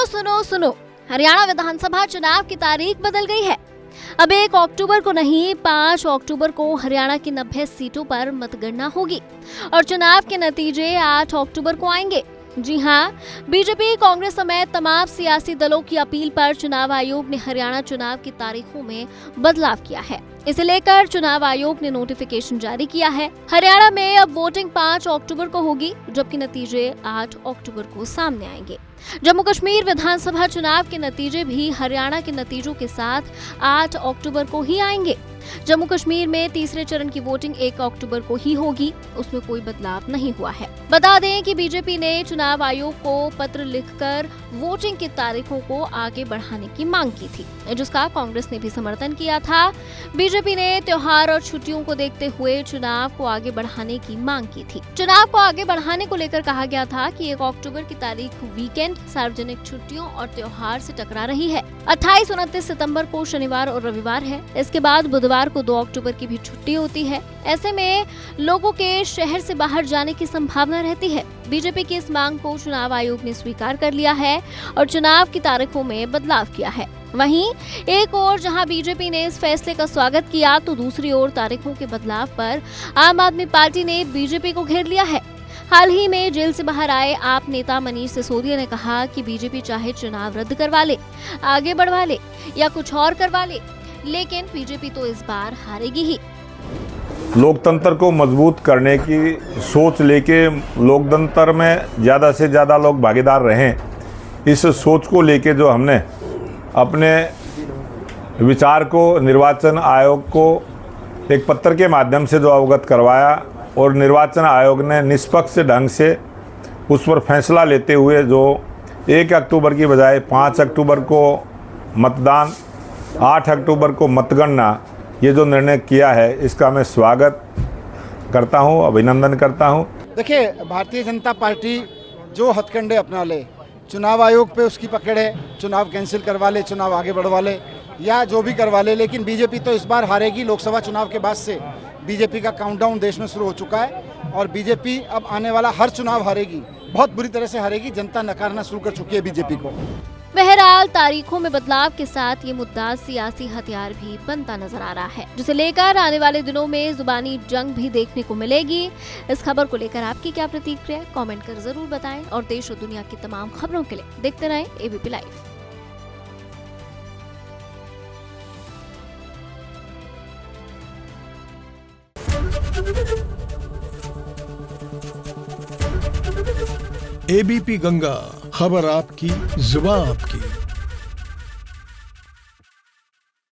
सुनो सुनो, हरियाणा विधानसभा चुनाव की तारीख बदल गई है। अब 1 अक्टूबर को नहीं, 5 अक्टूबर को हरियाणा की 90 सीटों पर मतगणना होगी और चुनाव के नतीजे 8 अक्टूबर को आएंगे। जी हां, बीजेपी, कांग्रेस समेत तमाम सियासी दलों की अपील पर चुनाव आयोग ने हरियाणा चुनाव की तारीखों में बदलाव किया है। इसे लेकर चुनाव आयोग ने नोटिफिकेशन जारी किया है। हरियाणा में अब वोटिंग 5 अक्टूबर को होगी, जबकि नतीजे 8 अक्टूबर को सामने आएंगे। जम्मू कश्मीर विधानसभा चुनाव के नतीजे भी हरियाणा के नतीजों के साथ 8 अक्टूबर को ही आएंगे। जम्मू कश्मीर में तीसरे चरण की वोटिंग 1 अक्टूबर को ही होगी, उसमें कोई बदलाव नहीं हुआ है। बता दें कि बीजेपी ने चुनाव आयोग को पत्र लिखकर वोटिंग की तारीखों को आगे बढ़ाने की मांग की थी, जिसका कांग्रेस ने भी समर्थन किया था। बीजेपी ने त्योहार और छुट्टियों को देखते हुए चुनाव को आगे बढ़ाने की मांग की थी। चुनाव को आगे बढ़ाने को लेकर कहा गया था कि 1 अक्टूबर की तारीख वीकेंड, सार्वजनिक छुट्टियों और त्योहार से टकरा रही है। 28-29 सितंबर को शनिवार और रविवार है। इसके बाद बुधवार को 2 अक्टूबर की भी छुट्टी होती है। ऐसे में लोगों के शहर से बाहर जाने की संभावना रहती है। बीजेपी की इस मांग को चुनाव आयोग ने स्वीकार कर लिया है और चुनाव की तारीखों में बदलाव किया है। वहीं एक ओर जहां बीजेपी ने इस फैसले का स्वागत किया, तो दूसरी ओर तारीखों के बदलाव पर आम आदमी पार्टी ने बीजेपी को घेर लिया है। हाल ही में जेल से बाहर आए आप नेता मनीष सिसोदिया ने कहा कि बीजेपी चाहे चुनाव रद्द करवा ले, आगे बढ़वा ले या कुछ और करवा ले, लेकिन बीजेपी तो इस बार हारेगी ही। लोकतंत्र को मजबूत करने की सोच लेके लोकतंत्र में ज़्यादा से ज़्यादा लोग भागीदार रहें, इस सोच को लेके जो हमने अपने विचार को निर्वाचन आयोग को एक पत्र के माध्यम से जो अवगत करवाया और निर्वाचन आयोग ने निष्पक्ष ढंग से उस पर फैसला लेते हुए जो 1 अक्टूबर की बजाय 5 अक्टूबर को मतदान, 8 अक्टूबर को मतगणना, ये जो निर्णय किया है, इसका मैं स्वागत करता हूं, अभिनंदन करता हूं। देखिए, भारतीय जनता पार्टी जो हथकंडे अपना ले, चुनाव आयोग पे उसकी पकड़ है, चुनाव कैंसिल करवा ले, चुनाव आगे बढ़वा ले या जो भी करवा ले, लेकिन बीजेपी तो इस बार हारेगी। लोकसभा चुनाव के बाद से बीजेपी का काउंटडाउन देश में शुरू हो चुका है और बीजेपी अब आने वाला हर चुनाव हारेगी, बहुत बुरी तरह से हारेगी। जनता नकारना शुरू कर चुकी है बीजेपी को। बहरहाल तारीखों में बदलाव के साथ ये मुद्दा सियासी हथियार भी बनता नजर आ रहा है, जिसे लेकर आने वाले दिनों में जुबानी जंग भी देखने को मिलेगी। इस खबर को लेकर आपकी क्या प्रतिक्रिया है, कमेंट कर जरूर बताएं और देश और दुनिया की तमाम खबरों के लिए देखते रहें एबीपी लाइव। एबीपी गंगा, खबर आपकी, जुबान आपकी।